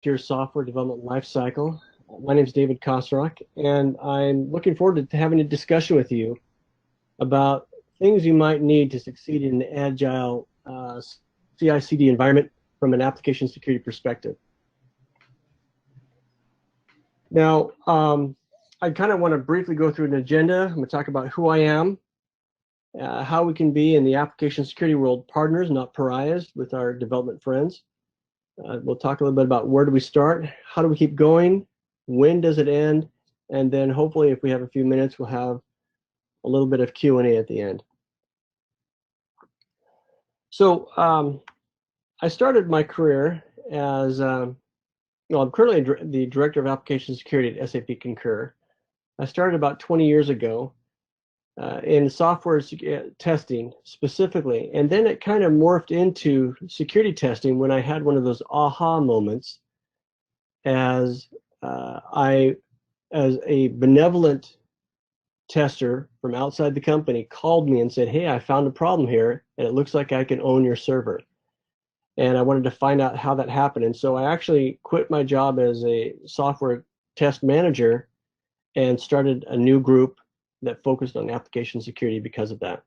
your software development lifecycle. My name is David Kosorok, and I'm looking forward to having a discussion with you about things you might need to succeed in an agile CI/CD environment from an application security perspective. Now, I kind of want to briefly go through an agenda. I'm going to talk about who I am, how we can be in the application security world partners, not pariahs, with our development friends. We'll talk a little bit about where do we start, how do we keep going, when does it end, and then hopefully if we have a few minutes, we'll have a little bit of Q&A at the end. So I started my career as, I'm currently the Director of Application Security at SAP Concur. I started about 20 years ago in software testing specifically, and then it kind of morphed into security testing when I had one of those aha moments as a benevolent tester from outside the company called me and said, hey, I found a problem here and it looks like I can own your server. And I wanted to find out how that happened. And so I actually quit my job as a software test manager and started a new group that focused on application security because of that.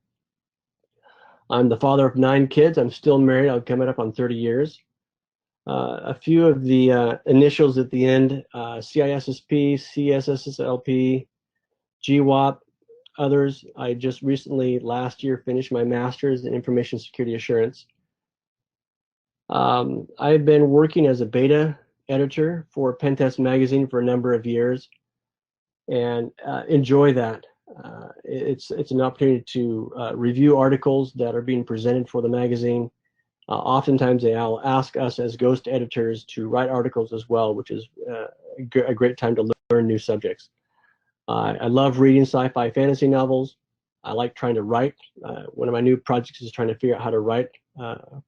I'm the father of 9 kids. I'm still married. I'm coming up on 30 years. A few of the initials at the end, CISSP, CSSLP, GWAPT, others. I just recently, last year, finished my master's in information security assurance. I've been working as a beta editor for PenTest Magazine for a number of years and enjoy that. It's an opportunity to review articles that are being presented for the magazine. Oftentimes they'll ask us as ghost editors to write articles as well, which is a great time to learn new subjects. I love reading sci-fi fantasy novels. I like trying to write. One of my new projects is trying to figure out how to write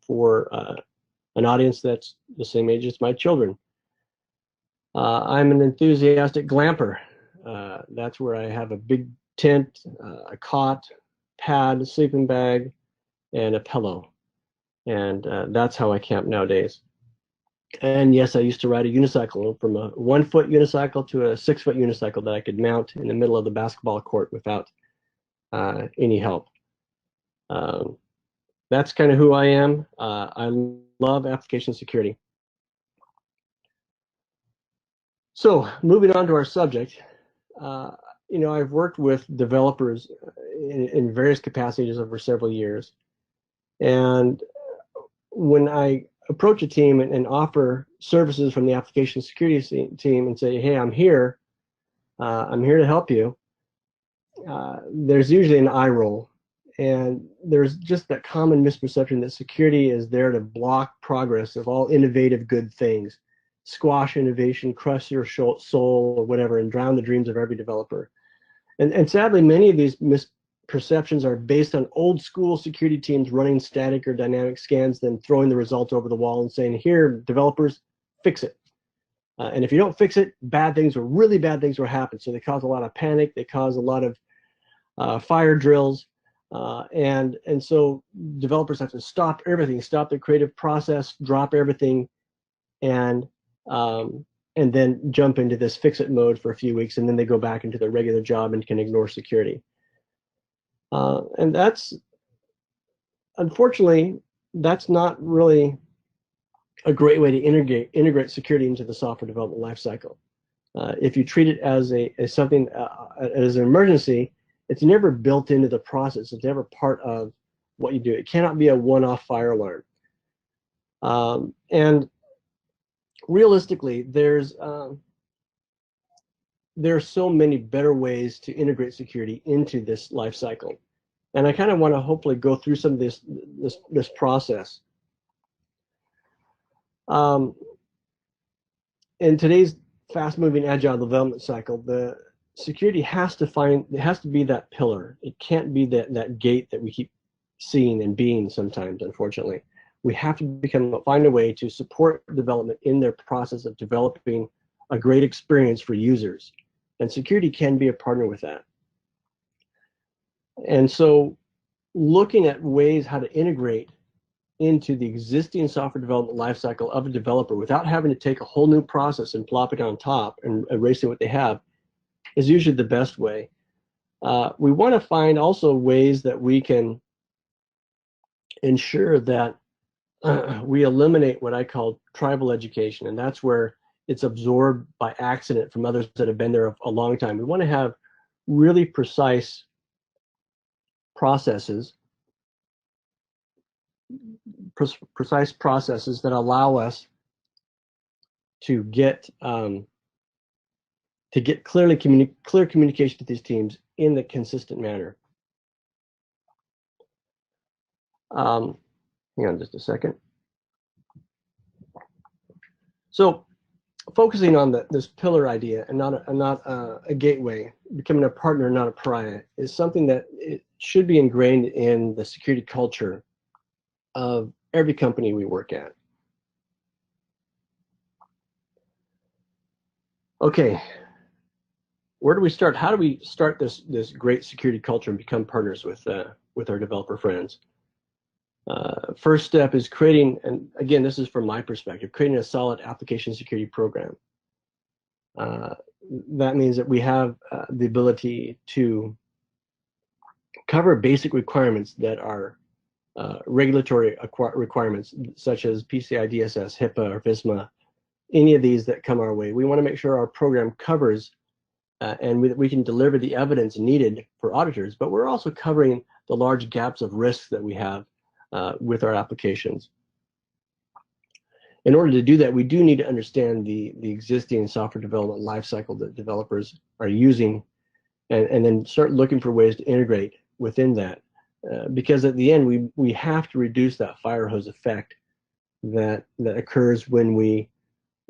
for an audience that's the same age as my children. I'm an enthusiastic glamper. That's where I have a big tent, a cot, pad, a sleeping bag, and a pillow. And that's how I camp nowadays. And yes, I used to ride a unicycle, from a 1-foot unicycle to a 6-foot unicycle that I could mount in the middle of the basketball court without any help. That's kind of who I am. I love application security. So moving on to our subject, I've worked with developers in various capacities over several years. And when I approach a team and offer services from the application security team and say, hey, I'm here to help you, there's usually an eye roll. And there's just that common misperception that security is there to block progress of all innovative good things, squash innovation, crush your soul or whatever, and drown the dreams of every developer. And sadly, many of these misperceptions are based on old school security teams running static or dynamic scans, then throwing the results over the wall and saying, here, developers, fix it. And if you don't fix it, really bad things will happen. So they cause a lot of panic. They cause a lot of fire drills. And so developers have to stop everything, stop their creative process, drop everything, and then jump into this fix-it mode for a few weeks, and then they go back into their regular job and can ignore security. And unfortunately, that's not really a great way to integrate security into the software development lifecycle. If you treat it as something as an emergency, it's never built into the process. It's never part of what you do. It cannot be a one-off fire alarm. And realistically, there are so many better ways to integrate security into this life cycle. And I kind of want to hopefully go through some of this process. In today's fast-moving agile development cycle, the security has to be that pillar. It can't be that gate that we keep seeing and being sometimes, unfortunately. We have to find a way to support development in their process of developing a great experience for users. And security can be a partner with that. And so looking at ways how to integrate into the existing software development lifecycle of a developer without having to take a whole new process and plop it on top and erasing what they have is usually the best way. We want to find also ways that we can ensure that we eliminate what I call tribal education, and that's where it's absorbed by accident from others that have been there a long time. We want to have really precise processes, that allow us to get clear communication to these teams in a consistent manner. Hang on just a second. So, focusing on this pillar idea and not a gateway, becoming a partner, not a pariah, is something that it should be ingrained in the security culture of every company we work at. Okay, where do we start? How do we start this great security culture and become partners with our developer friends? First step is creating, and again, this is from my perspective, creating a solid application security program. That means that we have the ability to cover basic requirements that are regulatory requirements, such as PCI DSS, HIPAA, or FISMA, any of these that come our way. We want to make sure our program covers and we can deliver the evidence needed for auditors, but we're also covering the large gaps of risks that we have with our applications. In order to do that, we do need to understand the existing software development lifecycle that developers are using, and then start looking for ways to integrate within that. Because at the end, we have to reduce that fire hose effect that occurs when we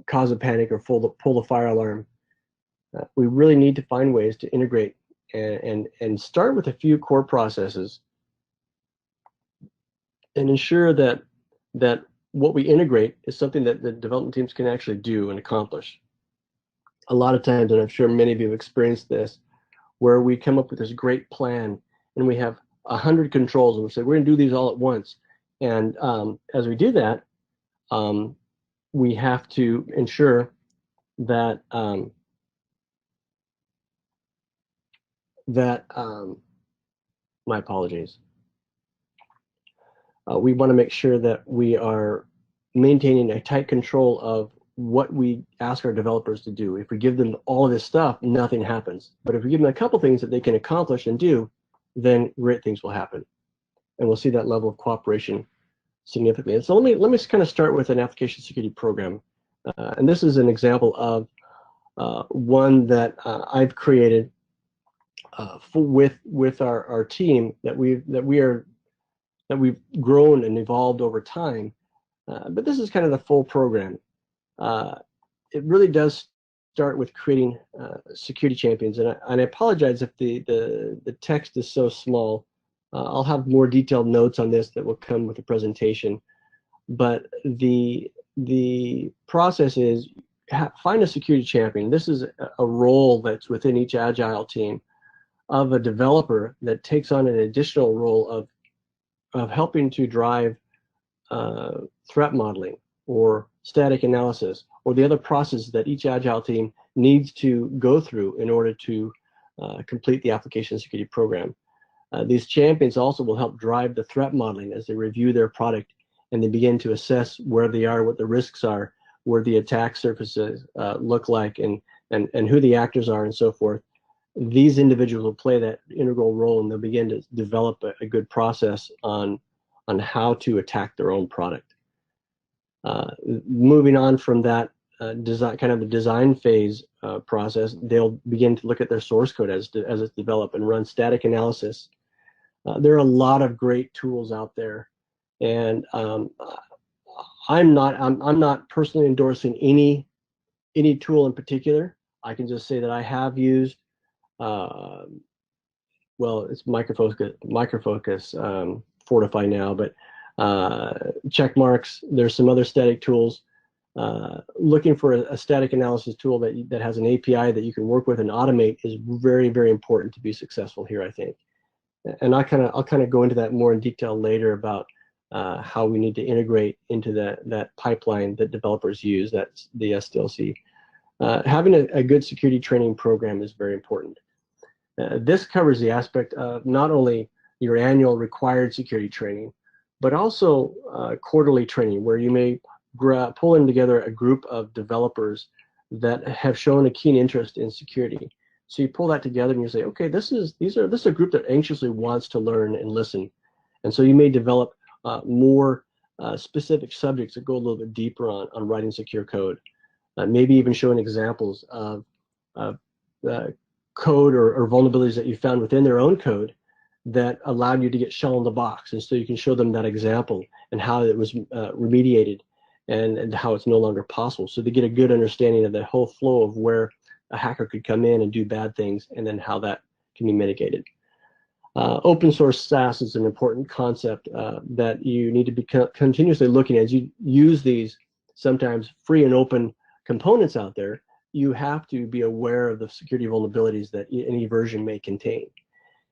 cause a panic or pull the fire alarm. We really need to find ways to integrate and start with a few core processes and ensure that what we integrate is something that the development teams can actually do and accomplish. A lot of times, and I'm sure many of you have experienced this, where we come up with this great plan and we have 100 controls and we say we're going to do these all at once. And as we do that, we have to ensure that my apologies. We want to make sure that we are maintaining a tight control of what we ask our developers to do. If we give them all of this stuff, nothing happens. But if we give them a couple things that they can accomplish and do, then great things will happen. And we'll see that level of cooperation significantly. And so let me kind of start with an application security program. And this is an example of one that I've created with our team that we've grown and evolved over time. But this is kind of the full program. It really does start with creating security champions. And I apologize if the text is so small. I'll have more detailed notes on this that will come with the presentation. But the process is find a security champion. This is a role that's within each Agile team of a developer that takes on an additional role of helping to drive threat modeling or static analysis or the other processes that each Agile team needs to go through in order to complete the application security program. These champions also will help drive the threat modeling as they review their product and they begin to assess where they are, what the risks are, where the attack surfaces look like, and who the actors are, and so forth. These individuals will play that integral role, and they'll begin to develop a good process on how to attack their own product. Moving on from that design, kind of the design phase process, they'll begin to look at their source code as it's developed and run static analysis. There are a lot of great tools out there, and I'm not personally endorsing any tool in particular. I can just say that I have used. Well, it's Micro Focus Fortify now, but check marks. There's some other static tools. Looking for a static analysis tool that has an API that you can work with and automate is very, very important to be successful here, I think. And I'll kind of go into that more in detail later about how we need to integrate into that pipeline that developers use, that's the SDLC. Having a good security training program is very important. This covers the aspect of not only your annual required security training, but also quarterly training, where you may pull in together a group of developers that have shown a keen interest in security. So you pull that together and you say, okay, this is a group that anxiously wants to learn and listen. And so you may develop more specific subjects that go a little bit deeper on writing secure code. Maybe even showing examples of code or vulnerabilities that you found within their own code that allowed you to get shell in the box. And so you can show them that example and how it was remediated and how it's no longer possible. So they get a good understanding of the whole flow of where a hacker could come in and do bad things, and then how that can be mitigated. Open source SaaS is an important concept that you need to be continuously looking at. As you use these sometimes free and open components out there, you have to be aware of the security vulnerabilities that any version may contain.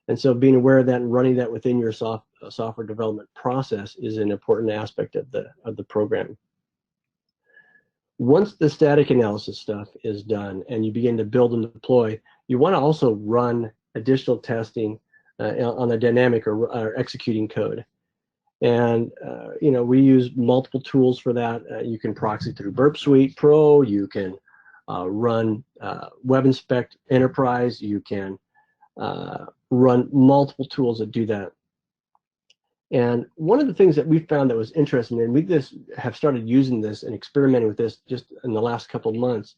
And so being aware of that and running that within your software development process is an important aspect of the program. Once the static analysis stuff is done and you begin to build and deploy, you want to also run additional testing on the dynamic or executing code. And you know, we use multiple tools for that. You can proxy through Burp Suite Pro. You can run Web Inspect Enterprise. You can run multiple tools that do that. And one of the things that we found that was interesting, and we just have started using this and experimenting with this just in the last couple of months.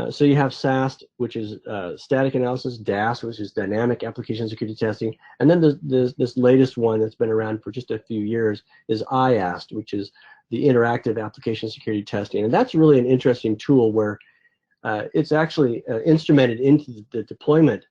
So you have SAST, which is static analysis, DAST, which is dynamic application security testing, and then this latest one that's been around for just a few years is IAST, which is the interactive application security testing. And that's really an interesting tool where it's actually instrumented into the deployment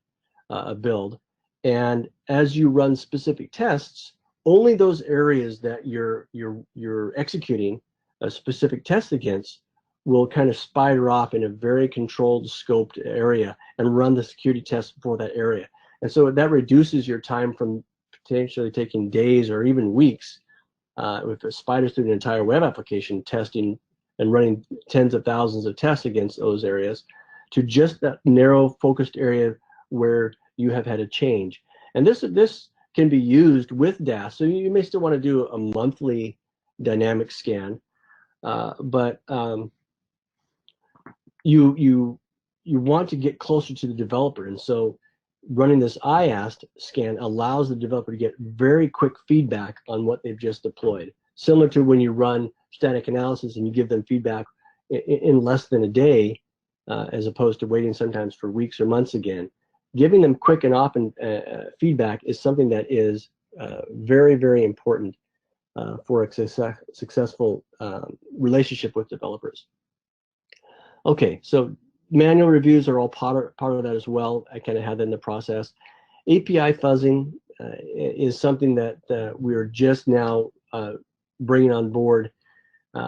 build. And as you run specific tests, only those areas that you're executing a specific test against will kind of spider off in a very controlled, scoped area and run the security test for that area. And so that reduces your time from potentially taking days or even weeks if it spiders through an entire web application testing and running tens of thousands of tests against those areas to just that narrow focused area where you have had a change. And this can be used with DAST. So you may still want to do a monthly dynamic scan, but you want to get closer to the developer. And so running this IAST scan allows the developer to get very quick feedback on what they've just deployed. Similar to when you run static analysis and you give them feedback in less than a day, as opposed to waiting sometimes for weeks or months again. Giving them quick and often feedback is something that is very, very important for a successful relationship with developers. Okay, so manual reviews are all part of that as well. I kind of had that in the process. API fuzzing is something that we're just now bringing on board,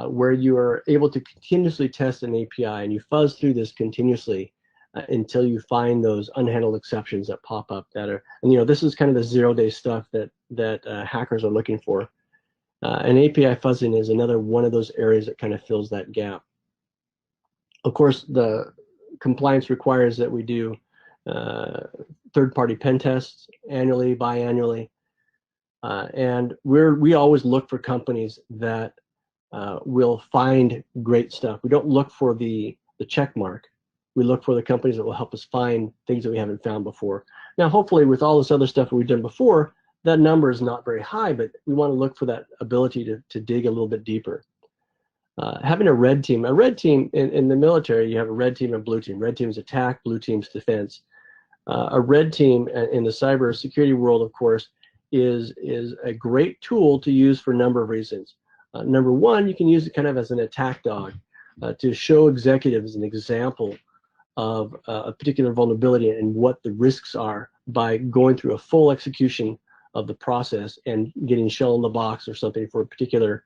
where you are able to continuously test an API and you fuzz through this continuously until you find those unhandled exceptions that pop up that are, and you know, this is kind of the zero-day stuff that hackers are looking for. And API fuzzing is another one of those areas that kind of fills that gap. Of course, the compliance requires that we do third-party pen tests annually, biannually, and we always look for companies that will find great stuff. We don't look for the check mark. We look for the companies that will help us find things that we haven't found before. Now, hopefully, with all this other stuff that we've done before, that number is not very high, but we want to look for that ability to dig a little bit deeper. Having a red team in the military, you have a red team and blue team. Red team is attack, blue team's defense. A red team in the cyber security world, of course, is a great tool to use for a number of reasons. Number one, you can use it kind of as an attack dog to show executives an example of a particular vulnerability and what the risks are by going through a full execution of the process and getting shell in the box or something for a particular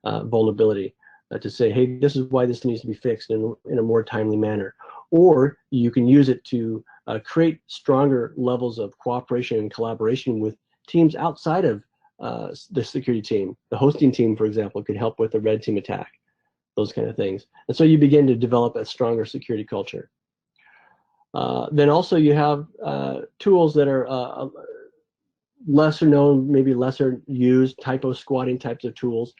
vulnerability. To say, hey, this is why this needs to be fixed in a more timely manner. Or you can use it to create stronger levels of cooperation and collaboration with teams outside of the security team. The hosting team, for example, could help with a red team attack, those kind of things. And so you begin to develop a stronger security culture. Then also you have tools that are lesser known, maybe lesser used, typo squatting types of tools.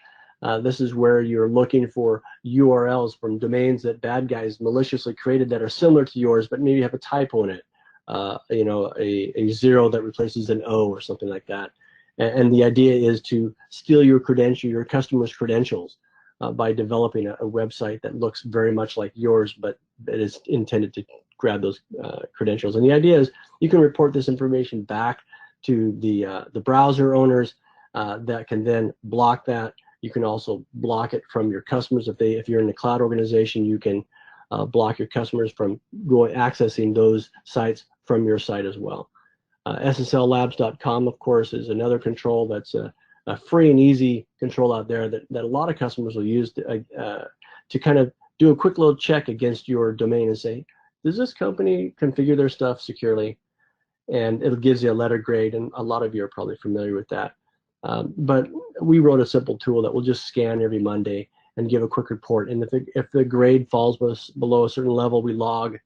This is where you're looking for URLs from domains that bad guys maliciously created that are similar to yours, but maybe have a typo in it. You know, a 0 that replaces an O or something like that. And the idea is to steal your customer's credentials by developing a website that looks very much like yours, but it is intended to grab those credentials. And the idea is you can report this information back to the browser owners that can then block that. You can also block it from your customers. If you're in a cloud organization, you can block your customers from accessing those sites from your site as well. SSLLabs.com, of course, is another control that's a free and easy control out there that a lot of customers will use to kind of do a quick little check against your domain and say, does this company configure their stuff securely? And it gives you a letter grade, and a lot of you are probably familiar with that. But we wrote a simple tool that will just scan every Monday and give a quick report. And if the grade falls below a certain level, we log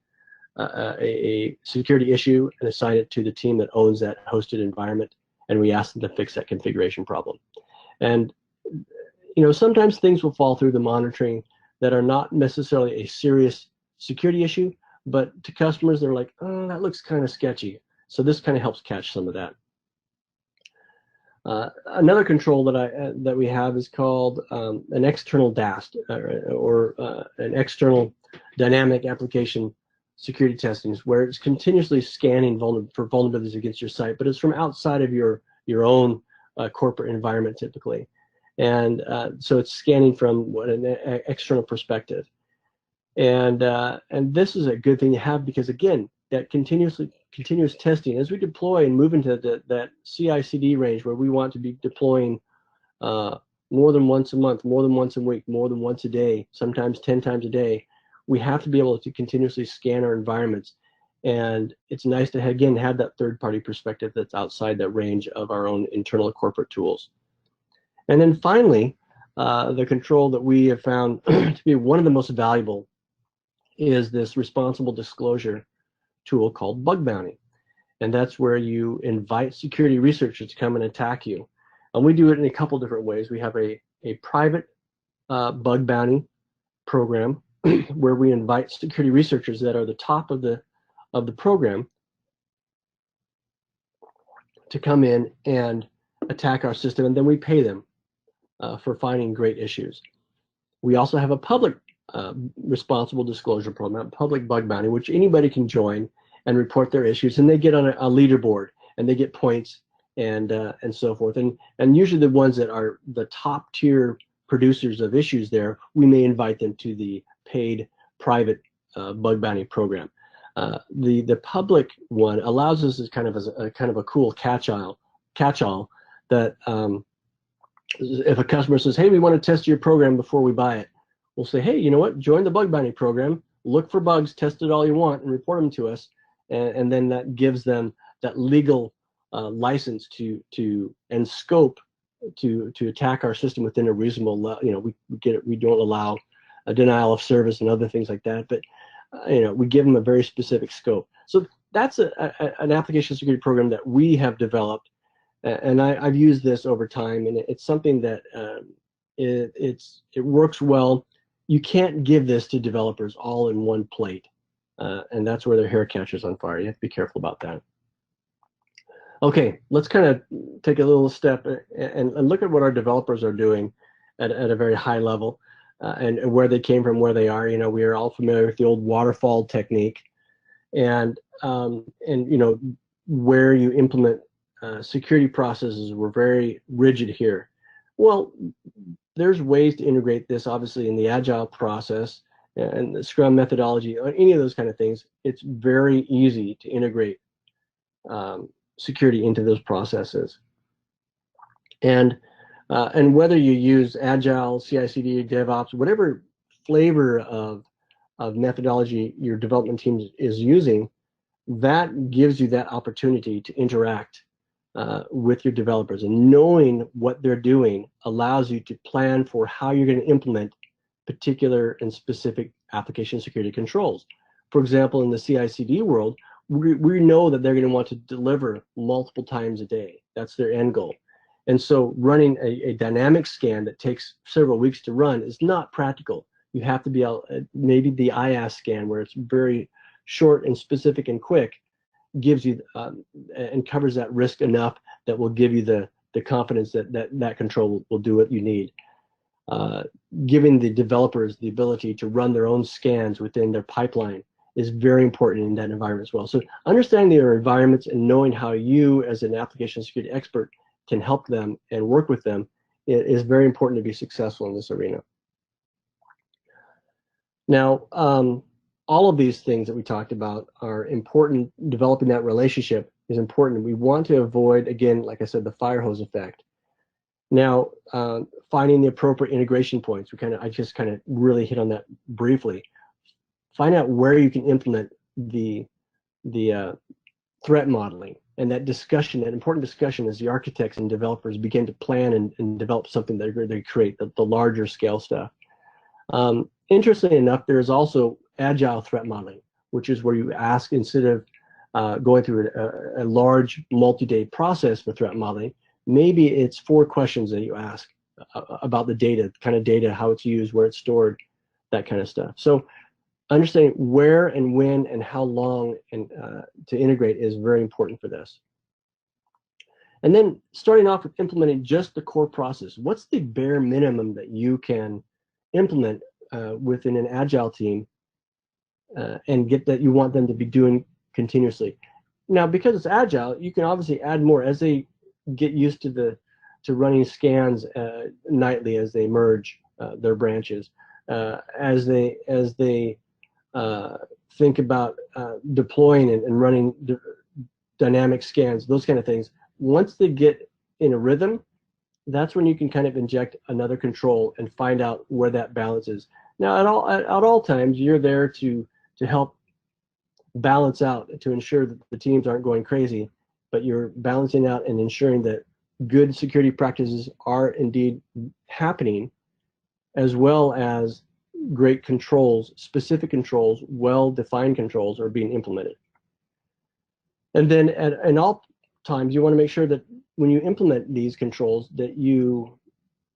a security issue and assign it to the team that owns that hosted environment, and we ask them to fix that configuration problem. And you know, sometimes things will fall through the monitoring that are not necessarily a serious security issue, but to customers they're like, oh, that looks kind of sketchy. So this kind of helps catch some of that. Another control that we have is called an external DAST, or an external dynamic application security testing, where it's continuously scanning for vulnerabilities against your site, but it's from outside of your own corporate environment typically. And so it's scanning from an external perspective. And this is a good thing to have because, again, that continuous testing, as we deploy and move into that CI/CD range where we want to be deploying more than once a month, more than once a week, more than once a day, sometimes 10 times a day, we have to be able to continuously scan our environments. And it's nice to, again, have that third-party perspective that's outside that range of our own internal corporate tools. And then finally, the control that we have found to be one of the most valuable is this responsible disclosure tool called Bug Bounty. And that's where you invite security researchers to come and attack you. And we do it in a couple different ways. We have a private Bug Bounty program where we invite security researchers that are the top of the program to come in and attack our system, and then we pay them for finding great issues. We also have a public responsible disclosure program, public bug bounty, which anybody can join and report their issues, and they get on a leaderboard and they get points and so forth. And usually the ones that are the top tier producers of issues there, we may invite them to the paid private bug bounty program. The public one allows us as kind of a cool catch-all that if a customer says, hey, we want to test your program before we buy it, we'll say, hey, you know what, join the bug bounty program, look for bugs, test it all you want, and report them to us, and then that gives them that legal license and scope to attack our system within a reasonable level. You know, we don't allow a denial of service and other things like that, but you know, we give them a very specific scope. So that's an application security program that we have developed, and I've used this over time, and it's something that it works well. You can't give this to developers all in one plate, and that's where their hair catches on fire. You have to be careful about that. Okay, let's kind of take a little step and look at what our developers are doing at a very high level, and where they came from, where they are. You know, we are all familiar with the old waterfall technique, and you know, where you implement security processes were very rigid here. Well, there's ways to integrate this, obviously, in the Agile process and the Scrum methodology, or any of those kind of things. It's very easy to integrate security into those processes. And whether you use Agile, CI/CD, DevOps, whatever flavor of methodology your development team is using, that gives you that opportunity to interact with your developers, and knowing what they're doing allows you to plan for how you're going to implement particular and specific application security controls. For example, in the CI/CD world, we know that they're going to want to deliver multiple times a day. That's their end goal. And so running a dynamic scan that takes several weeks to run is not practical. You have to be able, maybe the IaaS scan, where it's very short and specific and quick, gives you and covers that risk enough that will give you the confidence that control will do what you need. Giving the developers the ability to run their own scans within their pipeline is very important in that environment as well. So understanding their environments and knowing how you as an application security expert can help them and work with them is very important to be successful in this arena. Now, all of these things that we talked about are important. Developing that relationship is important. We want to avoid, again, like I said, the fire hose effect. Now, finding the appropriate integration points. I just kind of really hit on that briefly. Find out where you can implement the threat modeling, and that discussion, that important discussion, as the architects and developers begin to plan and develop something that they create, the larger scale stuff. Interestingly enough, there is also agile threat modeling, which is where you ask, instead of going through a large multi-day process for threat modeling, maybe it's 4 questions that you ask about the data, kind of data, how it's used, where it's stored, that kind of stuff. So understanding where and when and how long and to integrate is very important for this. And then starting off with implementing just the core process. What's the bare minimum that you can implement within an agile team and get that you want them to be doing continuously? Now, because it's agile, you can obviously add more as they get used to running scans nightly as they merge their branches, as they think about deploying and running dynamic scans, those kind of things. Once they get in a rhythm, that's when you can kind of inject another control and find out where that balance is. Now, at all times, you're there to help balance out, to ensure that the teams aren't going crazy, but you're balancing out and ensuring that good security practices are indeed happening, as well as great controls, specific controls, well-defined controls are being implemented. And then at all times, you want to make sure that when you implement these controls, that you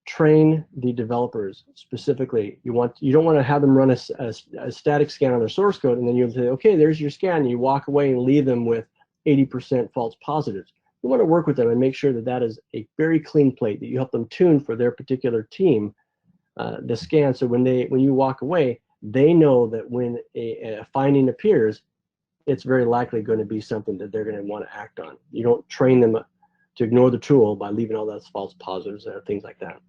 train the developers specifically. You don't want to have them run a static scan on their source code, and then you say, okay, there's your scan, and you walk away and leave them with 80% false positives. You want to work with them and make sure that that is a very clean plate, that you help them tune for their particular team the scan, so when you walk away, they know that when a finding appears, it's very likely going to be something that they're going to want to act on. You don't train them to ignore the tool by leaving all those false positives or things like that.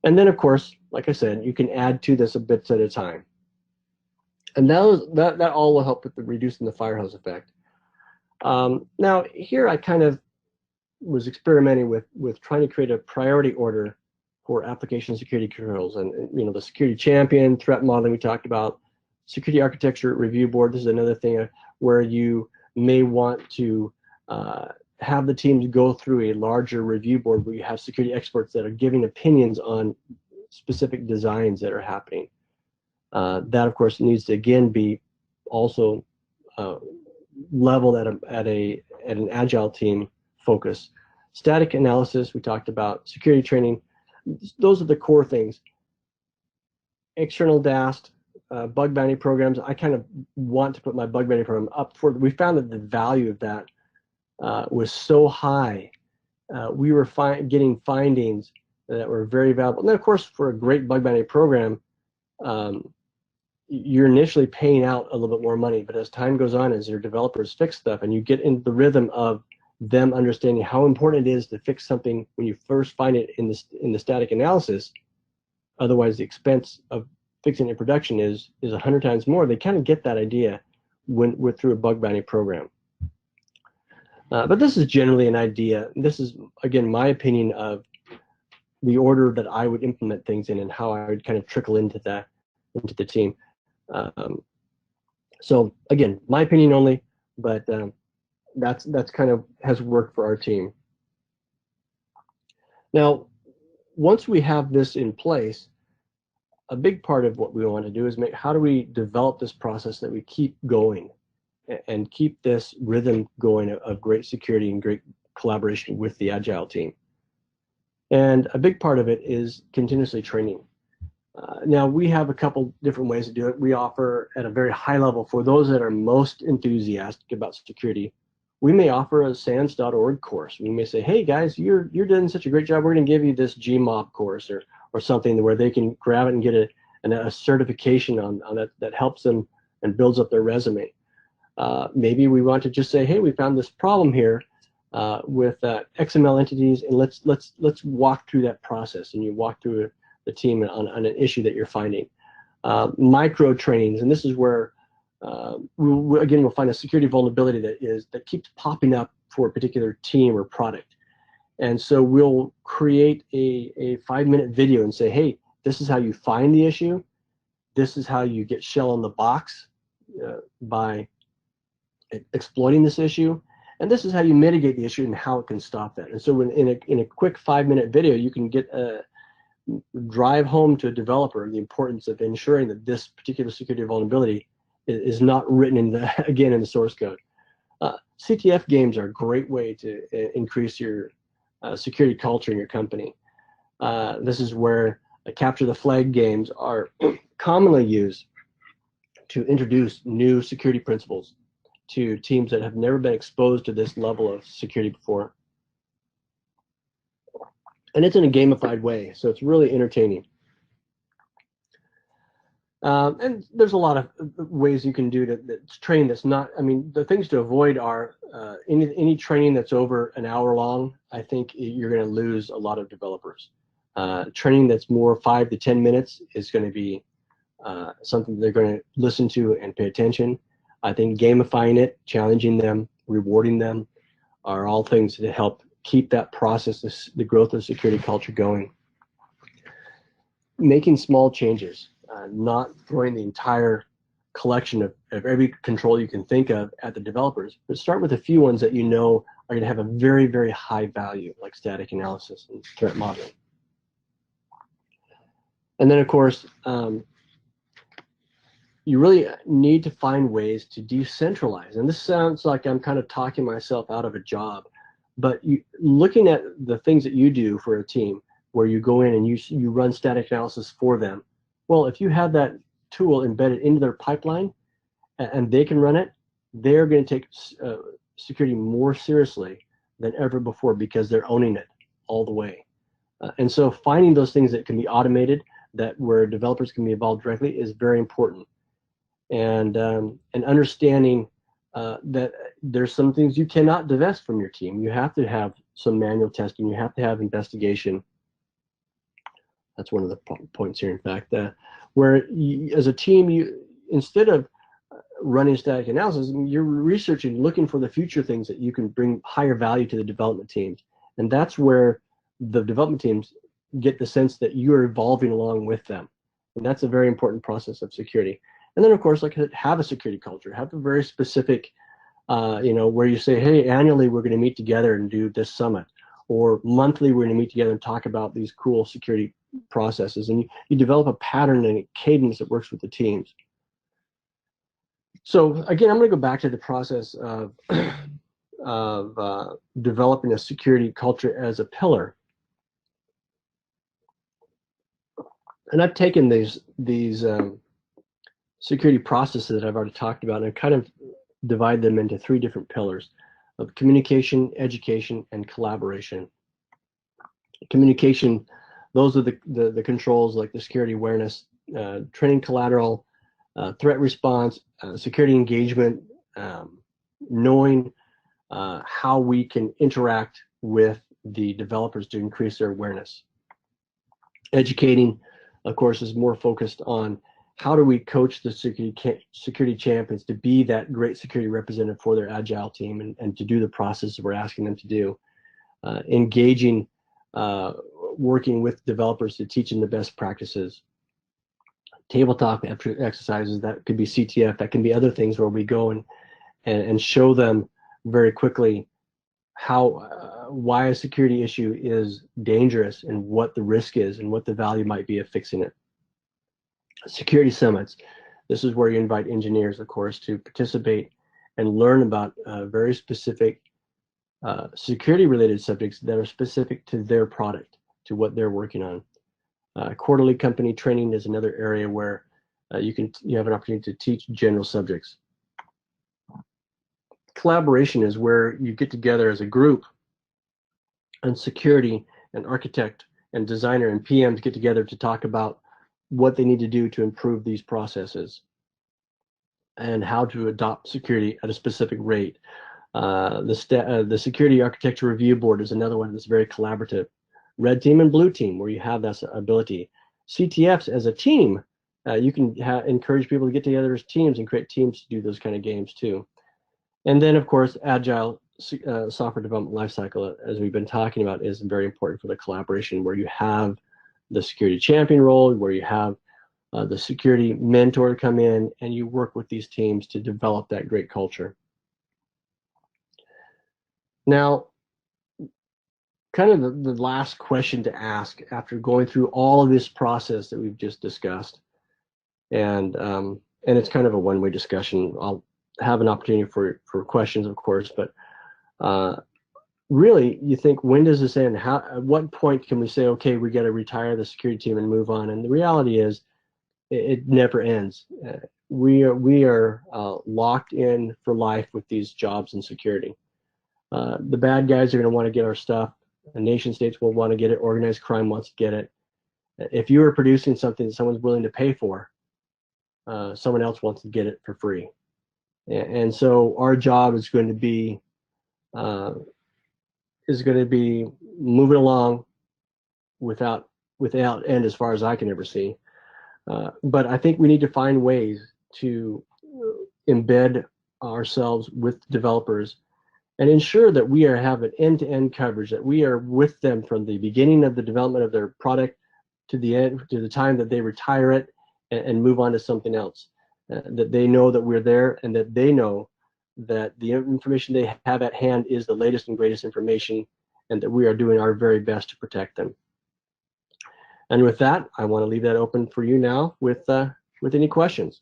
And then, of course, like I said, you can add to this a bit at a time. And that all will help with reducing the fire hose effect. Now, here I kind of was experimenting with trying to create a priority order for application security controls, and the security champion, threat modeling we talked about, security architecture review board. This is another thing where you may want to have the teams go through a larger review board where you have security experts that are giving opinions on specific designs that are happening. That, of course, needs to again be also leveled at an agile team focus. Static analysis, we talked about. Security training. Those are the core things. External DAST, bug bounty programs. I kind of want to put my bug bounty program up for. We found that the value of that was so high. We were getting findings that were very valuable. And then, of course, for a great bug bounty program, you're initially paying out a little bit more money, but as time goes on, as your developers fix stuff, and you get into the rhythm of them understanding how important it is to fix something when you first find it in the static analysis, otherwise the expense of fixing it in production is 100 times more. They kind of get that idea when we're through a bug bounty program. But this is generally an idea. This is, again, my opinion of the order that I would implement things in and how I would kind of trickle into the team. So again, my opinion only, but that's kind of has worked for our team. Now, once we have this in place, a big part of what we want to do is how do we develop this process that we keep going and keep this rhythm going of great security and great collaboration with the Agile team. And a big part of it is continuously training. Now, we have a couple different ways to do it. We offer at a very high level for those that are most enthusiastic about security. We may offer a SANS.org course. We may say, hey guys, you're doing such a great job. We're going to give you this GMOB course or something where they can grab it and get a certification on that helps them and builds up their resume. Maybe we want to just say, hey, we found this problem here with XML entities, and let's walk through that process, and you walk through the team on an issue that you're finding. Micro trainings, and this is where we'll find a security vulnerability that keeps popping up for a particular team or product. And so we'll create a 5-minute video and say, hey, this is how you find the issue. This is how you get shell on the box by exploiting this issue. And this is how you mitigate the issue and how it can stop that. And so in a quick 5-minute video, you can drive home to a developer the importance of ensuring that this particular security vulnerability is not written in the source code. CTF games are a great way to increase your security culture in your company. This is where capture the flag games are commonly used to introduce new security principles to teams that have never been exposed to this level of security before. And it's in a gamified way, so it's really entertaining. And there's a lot of ways you can do that's training that's not, I mean, the things to avoid are any training that's over an hour long. I think you're going to lose a lot of developers. Training that's more 5 to 10 minutes is going to be something they're going to listen to and pay attention. I think gamifying it, challenging them, rewarding them are all things that help keep that process, the growth of security culture going. Making small changes, not throwing the entire collection of every control you can think of at the developers, but start with a few ones that you know are going to have a very, very high value, like static analysis and threat modeling. And then, of course, you really need to find ways to decentralize. And this sounds like I'm kind of talking myself out of a job, but looking at the things that you do for a team, where you go in and you run static analysis for them. Well, if you have that tool embedded into their pipeline and they can run it, they're going to take security more seriously than ever before because they're owning it all the way. And so finding those things that can be automated, where developers can be involved directly, is very important. And understanding that there's some things you cannot divest from your team. You have to have some manual testing. You have to have investigation. That's one of the points here, in fact, where as a team, instead of running static analysis, you're researching, looking for the future things that you can bring higher value to the development teams. And that's where the development teams get the sense that you're evolving along with them. And that's a very important process of security. And then, of course, like, have a security culture, have a very specific, where you say, hey, annually we're going to meet together and do this summit, or monthly we're going to meet together and talk about these cool security processes, and you develop a pattern and a cadence that works with the teams. So again, I'm going to go back to the process of developing a security culture as a pillar. And I've taken these security processes that I've already talked about, and I kind of divide them into 3 different pillars of communication, education, and collaboration. Communication, those are the controls like the security awareness, training collateral, threat response, security engagement, knowing how we can interact with the developers to increase their awareness. Educating, of course, is more focused on how do we coach the security champions to be that great security representative for their agile team and to do the process we're asking them to do. Engaging, working with developers to teach them the best practices. Tabletop exercises, that could be CTF, that can be other things where we go and show them very quickly why a security issue is dangerous and what the risk is and what the value might be of fixing it. Security summits. This is where you invite engineers, of course, to participate and learn about very specific security-related subjects that are specific to their product, to what they're working on. Quarterly company training is another area where you have an opportunity to teach general subjects. Collaboration is where you get together as a group, and security and architect and designer and PMs get together to talk about what they need to do to improve these processes and how to adopt security at a specific rate. The Security Architecture Review Board is another one that's very collaborative. Red team and blue team, where you have that ability. CTFs as a team, you can encourage people to get together as teams and create teams to do those kind of games too. And then, of course, agile software development lifecycle, as we've been talking about, is very important for the collaboration, where you have the security champion role, where you have the security mentor come in, and you work with these teams to develop that great culture. Now, kind of the last question to ask after going through all of this process that we've just discussed, and it's kind of a one-way discussion. I'll have an opportunity for questions, of course, but really, you think, when does this end? At what point can we say, okay, we got to retire the security team and move on? And the reality is, it never ends. We are locked in for life with these jobs in security. The bad guys are going to want to get our stuff. The nation states will want to get it. Organized crime wants to get it. If you are producing something that someone's willing to pay for, someone else wants to get it for free. And so our job is going to be moving along without end, as far as I can ever see. But I think we need to find ways to embed ourselves with developers and ensure that we have an end-to-end coverage, that we are with them from the beginning of the development of their product to the end, to the time that they retire it and move on to something else. That they know that we're there, and that they know that the information they have at hand is the latest and greatest information, and that we are doing our very best to protect them. And with that, I want to leave that open for you now with any questions.